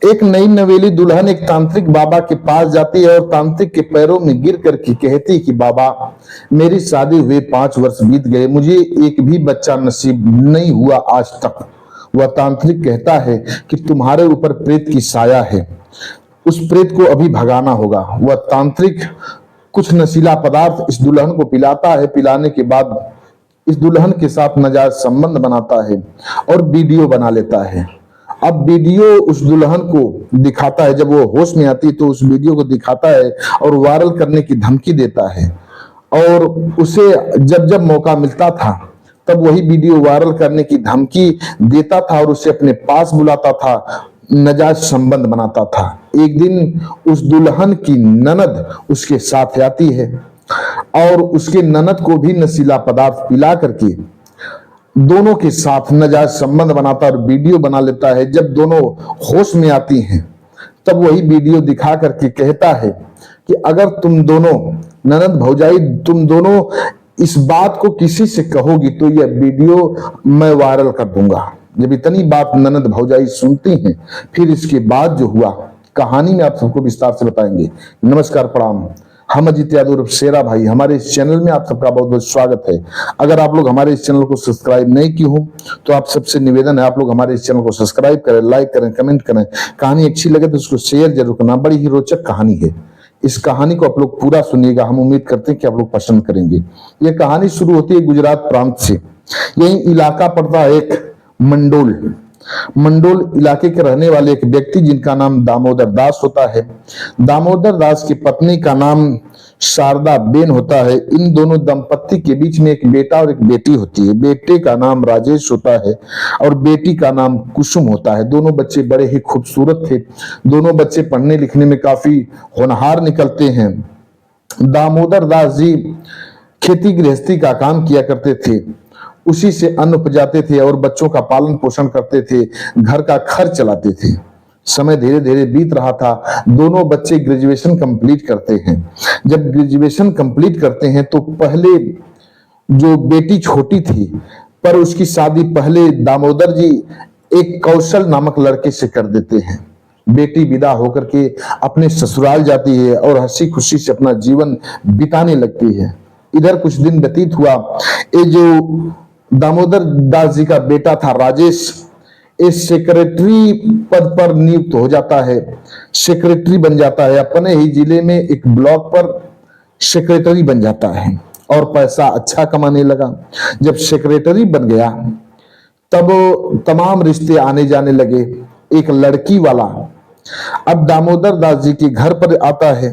एक नई नवेली दुल्हन एक तांत्रिक बाबा के पास जाती है और तांत्रिक के पैरों में गिर करके कहती कि बाबा, मेरी शादी हुए 5 वर्ष बीत गए, मुझे एक भी बच्चा नसीब नहीं हुआ आज तक। वह तांत्रिक कहता है कि तुम्हारे ऊपर प्रेत की साया है, उस प्रेत को अभी भगाना होगा। वह तांत्रिक कुछ नशीला पदार्थ इस दुल्हन को पिलाता है। पिलाने के बाद इस दुल्हन के साथ नाजायज संबंध बनाता है और वीडियो बना लेता है। अब वीडियो उस दुल्हन को दिखाता है, जब वो होश में आती है तो उस वीडियो को दिखाता है और वायरल करने की धमकी देता है। और उसे जब जब मौका मिलता था तब वही वीडियो वायरल करने की धमकी देता था और उसे अपने पास बुलाता था, नाजायज संबंध बनाता था। एक दिन उस दुल्हन की ननद उसके साथ आती है और उसके ननद को भी नशीला पदार्थ पिला करके दोनों के साथ नाजायज संबंध बनाता और वीडियो बना लेता है। जब दोनों होश में आती हैं तब वही वीडियो दिखा करके कहता है कि अगर तुम दोनों ननद भौजाई तुम दोनों इस बात को किसी से कहोगी तो यह वीडियो मैं वायरल कर दूंगा। जब इतनी बात ननद भौजाई सुनती हैं, फिर इसके बाद जो हुआ कहानी में आप सबको विस्तार से बताएंगे। नमस्कार, प्रणाम। हम अजीत यादव शेरा भाई, हमारे इस चैनल में आप सबका बहुत बहुत स्वागत है। अगर आप लोग हमारे इस चैनल को सब्सक्राइब नहीं किए हो तो आप सबसे निवेदन है आप लोग हमारे इस चैनल को सब्सक्राइब करें, लाइक करें, कमेंट करें। कहानी अच्छी लगे तो उसको शेयर जरूर करना। बड़ी ही रोचक कहानी है, इस कहानी को आप लोग पूरा सुनिएगा। हम उम्मीद करते हैं कि आप लोग पसंद करेंगे। यह कहानी शुरू होती है गुजरात प्रांत से। यही इलाका पड़ता है एक मंडोल इलाके के रहने वाले एक व्यक्ति जिनका नाम दामोदर दास होता है। दामोदर दास की पत्नी का नाम शारदा बेन होता है। इन दोनों दंपत्ति के बीच में एक बेटा और एक बेटी होती है। बेटे का नाम राजेश होता है और बेटी का नाम कुसुम होता है। दोनों बच्चे बड़े ही खूबसूरत थे। दोनों बच्चे पढ़ने लिखने में काफी होनहार निकलते हैं। दामोदर दास जी खेती गृहस्थी का काम किया करते थे, उसी से अन्न उपजाते थे और बच्चों का पालन पोषण करते थे, घर का खर्च चलाते थे। समय धीरे धीरे बीत रहा था। दोनों बच्चे ग्रेजुएशन कंप्लीट करते हैं। जब ग्रेजुएशन कंप्लीट करते हैं तो पहले जो बेटी छोटी थी पर उसकी शादी पहले दामोदर जी एक कौशल नामक लड़के से कर देते हैं। बेटी विदा होकर के अपने ससुराल जाती है और हंसी खुशी से अपना जीवन बिताने लगती है। इधर कुछ दिन व्यतीत हुआ। ये जो दामोदर दास जी का बेटा था राजेश, इस सेक्रेटरी पद पर नियुक्त हो जाता है, सेक्रेटरी बन जाता है। अपने ही जिले में एक ब्लॉक पर सेक्रेटरी बन जाता है और पैसा अच्छा कमाने लगा। जब सेक्रेटरी बन गया तब तमाम रिश्ते आने जाने लगे। एक लड़की वाला अब दामोदर दास जी के घर पर आता है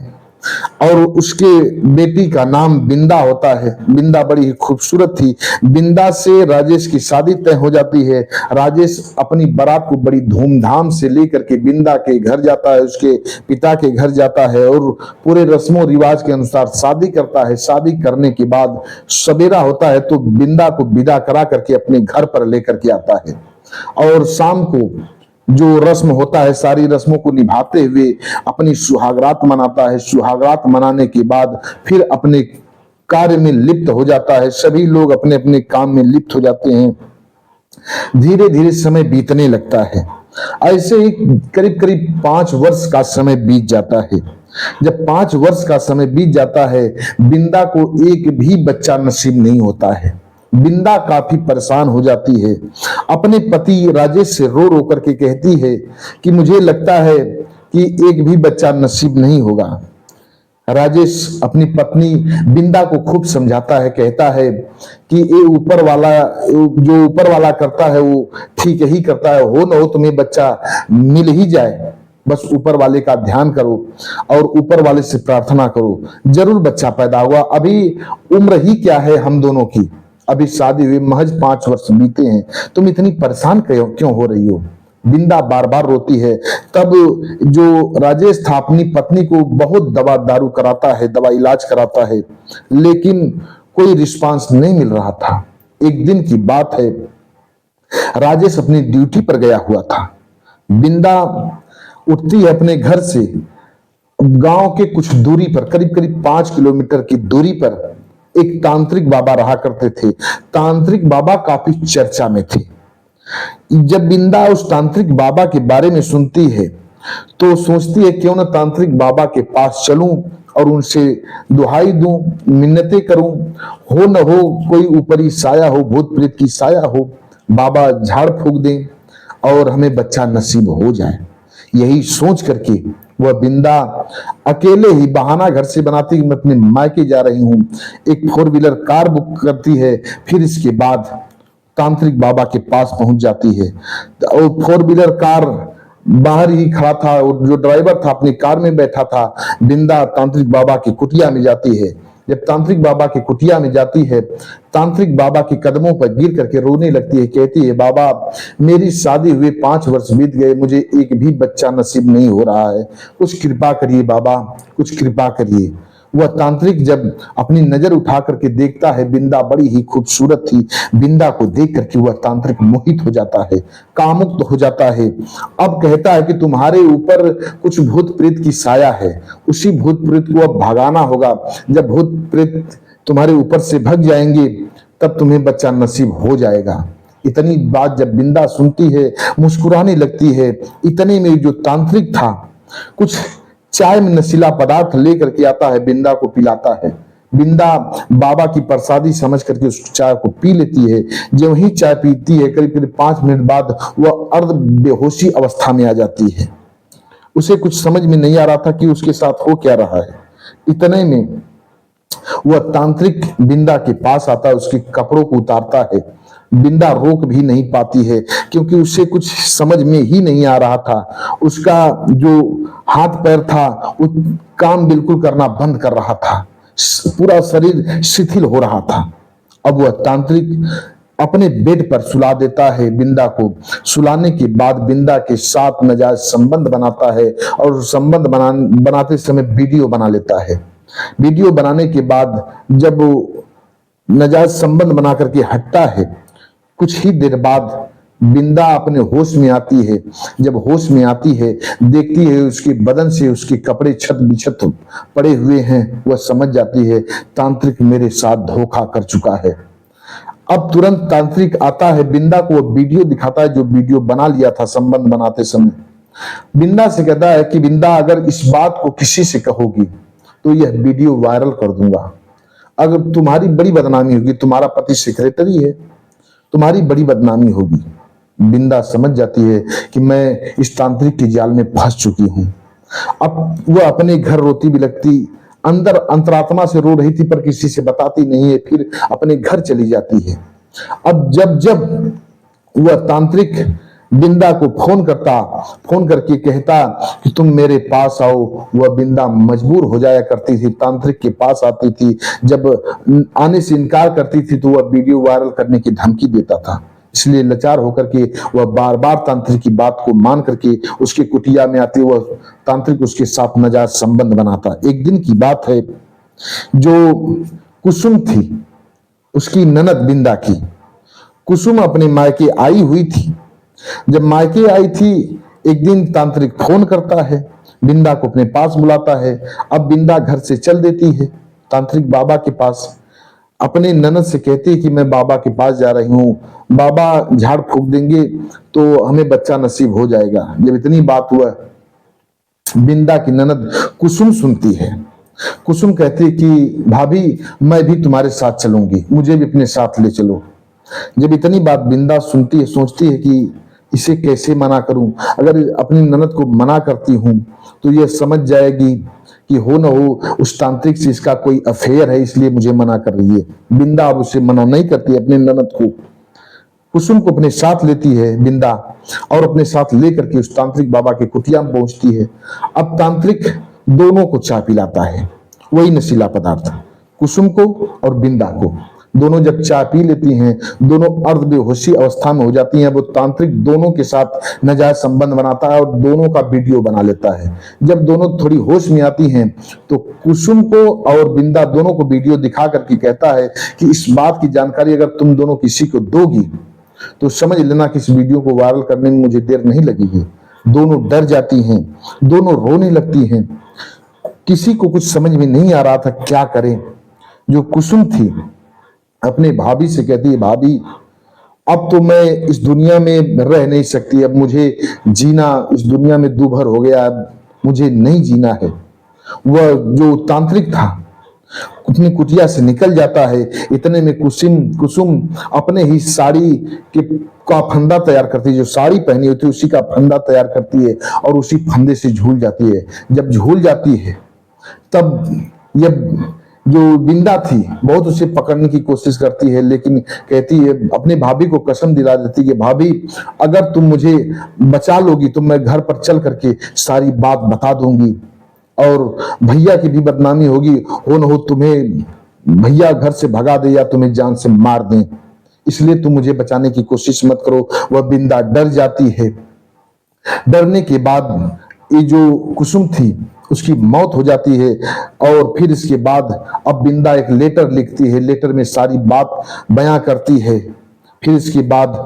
और उसके बेटी का नाम बिंदा होता है। बिंदा बड़ी ही खूबसूरत थी। बिंदा से राजेश की शादी तय हो जाती है। राजेश अपनी बारात को बड़ी धूमधाम से लेकर के बिंदा के घर जाता है, उसके पिता के घर जाता है और पूरे रस्मों रिवाज के अनुसार शादी करता है। शादी करने के बाद सवेरा होता है तो बिंदा को विदा करा करके अपने घर पर लेकर के आता है और शाम को जो रस्म होता है सारी रस्मों को निभाते हुए अपनी सुहागरात मनाता है। सुहागरात मनाने के बाद फिर अपने कार्य में लिप्त हो जाता है। सभी लोग अपने अपने काम में लिप्त हो जाते हैं। धीरे धीरे समय बीतने लगता है। ऐसे ही करीब करीब 5 वर्ष का समय बीत जाता है। जब 5 वर्ष का समय बीत जाता है, बिंदा को एक भी बच्चा नसीब नहीं होता है। बिंदा काफी परेशान हो जाती है। अपने पति राजेश से रो रो करके कहती है कि मुझे लगता है कि एक भी बच्चा नसीब नहीं होगा। राजेश अपनी पत्नी बिंदा को खूब समझाता है, कहता है कि ये ऊपर वाला जो ऊपर वाला करता है वो ठीक ही करता है, हो न हो तुम्हें बच्चा मिल ही जाए, बस ऊपर वाले का ध्यान करो और ऊपर वाले से प्रार्थना करो, जरूर बच्चा पैदा होगा। अभी उम्र ही क्या है हम दोनों की, अभी शादी हुई महज 5 वर्ष बीते हैं, तुम इतनी परेशान क्यों हो रही हो। बिंदा बार बार रोती है। तब जो राजेश था अपनी पत्नी को बहुत दवा दारू कराता है, दवा इलाज कराता है, लेकिन कोई रिस्पांस नहीं मिल रहा था। एक दिन की बात है, राजेश अपनी ड्यूटी पर गया हुआ था। बिंदा उठती है अपने घर से, गांव के कुछ दूरी पर करीब करीब 5 किलोमीटर की दूरी पर एक तांत्रिक बाबा रहा करते थे। तांत्रिक बाबा काफी चर्चा में थे। जब बिंदा उस तांत्रिक बाबा के बारे में सुनती है तो सोचती है क्यों ना तांत्रिक बाबा के पास चलूं और उनसे दुहाई दूं, मिन्नतें करूं, हो न हो कोई ऊपरी साया हो, भूत प्रेत की साया हो, बाबा झाड़ फूक दें और हमें बच्चा नसीब हो जाए। यही सोच करके वह बिंदा अकेले ही बहाना घर से बनाती कि मैं अपने मायके जा रही हूं, एक 4 व्हीलर कार बुक करती है। फिर इसके बाद तांत्रिक बाबा के पास पहुंच जाती है और 4 व्हीलर कार बाहर ही खड़ा था और जो ड्राइवर था अपनी कार में बैठा था। बिंदा तांत्रिक बाबा की कुटिया में जाती है। जब तांत्रिक बाबा की कुटिया में जाती है, तांत्रिक बाबा के कदमों पर गिर करके रोने लगती है, कहती है बाबा मेरी शादी हुए 5 वर्ष बीत गए, मुझे एक भी बच्चा नसीब नहीं हो रहा है, कुछ कृपा करिए बाबा, कुछ कृपा करिए। वह तांत्रिक जब अपनी नजर उठा करके देखता है, बिंदा बड़ी ही खूबसूरत थी। बिंदा को देख करके वह तांत्रिक मोहित हो जाता है, कामुक्त हो जाता है। अब कहता है कि तुम्हारे ऊपर कुछ भूत प्रेत की साया है, उसी भूत प्रेत को अब भगाना होगा। जब भूत प्रेत तुम्हारे ऊपर से भग जाएंगे तब तुम्हें बच्चा नसीब हो जाएगा। इतनी बात जब बिंदा सुनती है, मुस्कुराने लगती है। इतने में जो तांत्रिक था कुछ चाय में नशीला पदार्थ लेकर के आता है, बिंदा को पिलाता है। बिंदा बाबा की प्रसादी समझ करके उस चाय को पी लेती है। जब ही चाय पीती है, करीब करीब 5 मिनट बाद वह अर्ध बेहोशी अवस्था में आ जाती है। उसे कुछ समझ में नहीं आ रहा था कि उसके साथ हो क्या रहा है। इतने में वह तांत्रिक बिंदा के पास आता है, उसके कपड़ों को उतारता है। बिंदा रोक भी नहीं पाती है क्योंकि उसे कुछ समझ में ही नहीं आ रहा था। उसका जो हाथ पैर था वो काम बिल्कुल करना बंद कर रहा था, पूरा शरीर शिथिल हो रहा था। अब वह तांत्रिक अपने बेड पर सुला देता है बिंदा को। सुलाने के बाद बिंदा के साथ नाजायज संबंध बनाता है और संबंध बनाते समय वीडियो बना लेता है। वीडियो बनाने के बाद जब वो नाजायज संबंध बना करके हटता है, कुछ ही देर बाद बिंदा अपने होश में आती है। जब होश में आती है, देखती है उसके बदन से उसके कपड़े छत बिछत पड़े हुए हैं। वह समझ जाती है तांत्रिक मेरे साथ धोखा कर चुका है। अब तुरंत तांत्रिक आता है, बिंदा को वो वीडियो दिखाता है जो वीडियो बना लिया था संबंध बनाते समय। बिंदा से कहता है कि बिंदा अगर इस बात को किसी से कहोगी तो यह वीडियो वायरल कर दूंगा। अगर तुम्हारी बड़ी बदनामी होगी, तुम्हारा पति सेक्रेटरी है, तुम्हारी बड़ी बदनामी होगी। बिंदा समझ जाती है कि मैं इस तांत्रिक के जाल में फंस चुकी हूं। अब वह अपने घर रोती बिलखती अंदर अंतरात्मा से रो रही थी पर किसी से बताती नहीं है। फिर अपने घर चली जाती है। अब जब जब वह तांत्रिक बिंदा को फोन करके कहता कि तुम मेरे पास आओ, वह बिंदा मजबूर हो जाया करती थी, तांत्रिक के पास आती थी। जब आने से इनकार करती थी तो वह वीडियो वायरल करने की धमकी देता था। इसलिए लाचार होकर के वह बार बार तांत्रिक की बात को मान करके उसके कुटिया में आती, वह तांत्रिक उसके साथ नाजायज संबंध बनाता। एक दिन की बात है, जो कुसुम थी उसकी ननद बिंदा की, कुसुम अपने मायके आई हुई थी। जब मायके आई थी, एक दिन तांत्रिक फोन करता है, बिंदा को अपने पास बुलाता है। अब बिंदा घर से चल देती है तांत्रिक बाबा के पास। अपने ननद से कहती है कि मैं बाबा के पास जा रही हूँ, बाबा झाड़ फूक देंगे तो हमें बच्चा नसीब हो जाएगा। जब इतनी बात हुआ, बिंदा की ननद कुसुम सुनती है। कुसुम कहती है कि भाभी मैं भी तुम्हारे साथ चलूंगी, मुझे भी अपने साथ ले चलो। जब इतनी बात बिंदा सुनती है, सोचती है कि इसे कैसे मना करूं। अगर अपनी ननद को मना करती हूं तो यह समझ जाएगी कि हो न हो उस तांत्रिक से इसका कोई अफेयर है, इसलिए मुझे मना कर रही है। बिंदा अब उसे मना नहीं करती अपनी ननद को। कुसुम को अपने साथ लेती है बिंदा और अपने साथ लेकर के उस तांत्रिक बाबा की कुटिया में पहुंचती है। अब तांत्रिक दोनों को चाय पिलाता है, वही नशीला पदार्थ, कुसुम को और बिंदा को। दोनों जब चाय पी लेती हैं, दोनों अर्ध बेहोशी अवस्था में हो जाती हैं। वो तांत्रिक दोनों के साथ नाजायज संबंध बनाता है और दोनों का वीडियो बना लेता है। जब दोनों थोड़ी होश में आती हैं तो कुसुम को और बिंदा दोनों को वीडियो दिखा करके कहता है कि इस बात की जानकारी अगर तुम दोनों किसी को दोगी तो समझ लेना कि इस वीडियो को वायरल करने में मुझे देर नहीं लगेगी। दोनों डर जाती हैं, दोनों रोने लगती हैं। किसी को कुछ समझ में नहीं आ रहा था क्या करें। जो कुसुम थी अपने भाभी से कहती है, भाभी अब तो मैं इस दुनिया में रह नहीं सकती, अब मुझे जीना इस दुनिया में दूभर हो गया, अब मुझे नहीं जीना है। वह जो तांत्रिक था अपनी कुटिया से निकल जाता है। इतने में कुसुम कुसुम अपने ही साड़ी के का फंदा तैयार करती है, जो साड़ी पहनी होती है उसी का फंदा तैयार करती है और उसी फंदे से झूल जाती है। जब झूल जाती है तब यह जो बिंदा थी बहुत उसे पकड़ने की कोशिश करती है, लेकिन कहती है, अपने भाभी को कसम दिला देती है कि भाभी अगर तुम मुझे बचा लोगी तो मैं घर पर चल करके सारी बात बता दूंगी और भैया की भी बदनामी होगी, हो न हो तुम्हें भैया घर से भगा दे या तुम्हें जान से मार दें, इसलिए तुम मुझे बचाने की कोशिश मत करो। वह बिंदा डर जाती है। डरने के बाद ये जो कुसुम थी उसकी मौत हो जाती है। और फिर इसके बाद अब बिंदा एक लेटर लिखती है, लेटर में सारी बात बयां करती है। फिर इसके बाद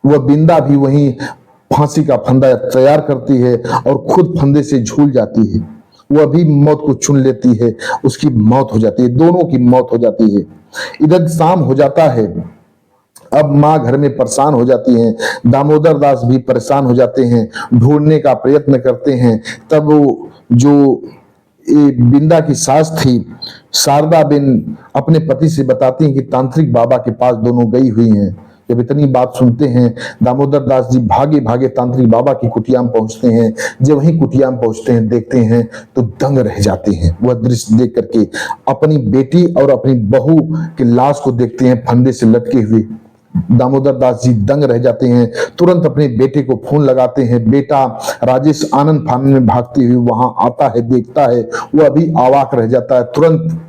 वह बिंदा भी वहीं फांसी का फंदा तैयार करती है और खुद फंदे से झूल जाती है। वह भी मौत को चुन लेती है, उसकी मौत हो जाती है, दोनों की मौत हो जाती है। इधर शाम हो जाता है। अब माँ घर में परेशान हो जाती हैं, दामोदर दास भी परेशान हो जाते हैं, ढूंढने का प्रयत्न करते हैं। तब वो जो बिंदा की सास थी शारदा बेन अपने पति से बताती हैं कि तांत्रिक बाबा के पास दोनों गई हुई हैं। जब इतनी बात सुनते हैं दामोदर दास जी भागे भागे तांत्रिक बाबा की कुटिया में पहुंचते हैं। जब वहीं कुटिया में पहुंचते हैं देखते हैं तो दंग रह जाते हैं। वह दृश्य देख करके अपनी बेटी और अपनी बहू की लाश को देखते हैं फंदे से लटके हुए। दामोदर दास जी दंग रह जाते हैं। तुरंत अपने बेटे को फोन लगाते हैं। बेटा राजेश आनंद फानन में भागते हुए वहां आता है, देखता है, वह अभी अवाक रह जाता है। तुरंत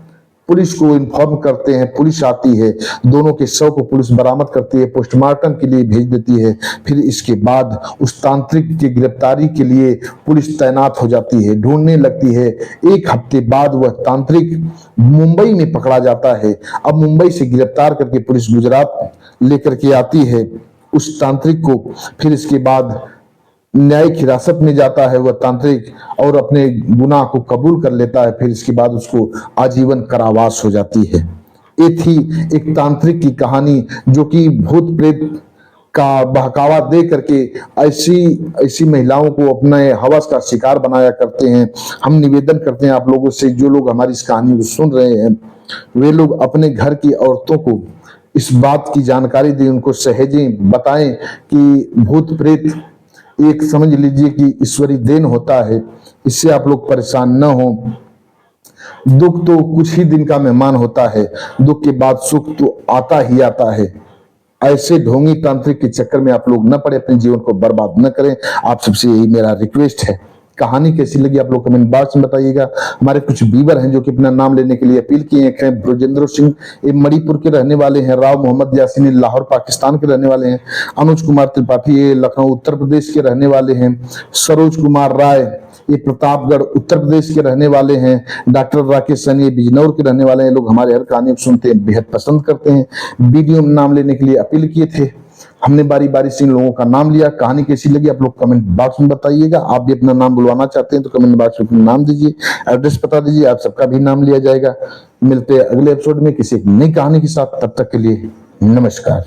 पुलिस को इन्फॉर्म करते हैं, पुलिस आती है, दोनों के शव को पुलिस बरामद करती है, पोस्टमार्टम के लिए भेज देती है। फिर इसके बाद उस तांत्रिक की गिरफ्तारी के लिए पुलिस तैनात हो जाती है, ढूंढने लगती है। एक हफ्ते बाद वह तांत्रिक मुंबई में पकड़ा जाता है। अब मुंबई से गिरफ्तार करके पुलिस गुजरात लेकर के आती है उस तांत्रिक को। फिर इसके बाद न्यायिक हिरासत में जाता है वह तांत्रिक और अपने गुनाह को कबूल कर लेता है। फिर इसके बाद उसको आजीवन कारावास हो जाती है। ये थी एक तांत्रिक की कहानी जो कि भूत प्रेत का बहकावा दे करके ऐसी ऐसी महिलाओं को अपने हवस का शिकार बनाया करते हैं। हम निवेदन करते हैं आप लोगों से, जो लोग हमारी इस कहानी को सुन रहे हैं वे लोग अपने घर की औरतों को इस बात की जानकारी दें, उनको सहेजें, बताएं कि भूत प्रेत एक समझ लीजिए कि ईश्वरी देन होता है, इससे आप लोग परेशान न हो। दुख तो कुछ ही दिन का मेहमान होता है, दुख के बाद सुख तो आता ही आता है। ऐसे ढोंगी तांत्रिक के चक्कर में आप लोग न पड़े, अपने जीवन को बर्बाद न करें। आप सबसे यही मेरा रिक्वेस्ट है। कहानी कैसी लगी आप लोग कमेंट बॉक्स में बताइएगा। हमारे कुछ व्यूअर हैं जो कि अपना नाम लेने के लिए अपील किए हैं। ब्रजेंद्र सिंह ये मणिपुर के रहने वाले हैं। राव मोहम्मद यासीन लाहौर पाकिस्तान के रहने वाले हैं। अनुज कुमार त्रिपाठी ये लखनऊ उत्तर प्रदेश के रहने वाले हैं। सरोज कुमार राय ये प्रतापगढ़ उत्तर प्रदेश के रहने वाले हैं। डॉक्टर राकेश सैनी बिजनौर के रहने वाले हैं। लोग हमारे हर कहानी सुनते हैं, बेहद पसंद करते हैं। वीडियो में नाम लेने के लिए अपील किए थे, हमने बारी बारी से इन लोगों का नाम लिया। कहानी कैसी लगी आप लोग कमेंट बॉक्स में बताइएगा। आप भी अपना नाम बुलवाना चाहते हैं तो कमेंट बॉक्स में अपना नाम दीजिए, एड्रेस बता दीजिए, आप सबका भी नाम लिया जाएगा। मिलते हैं अगले एपिसोड में किसी एक नई कहानी के साथ, तब तक के लिए नमस्कार।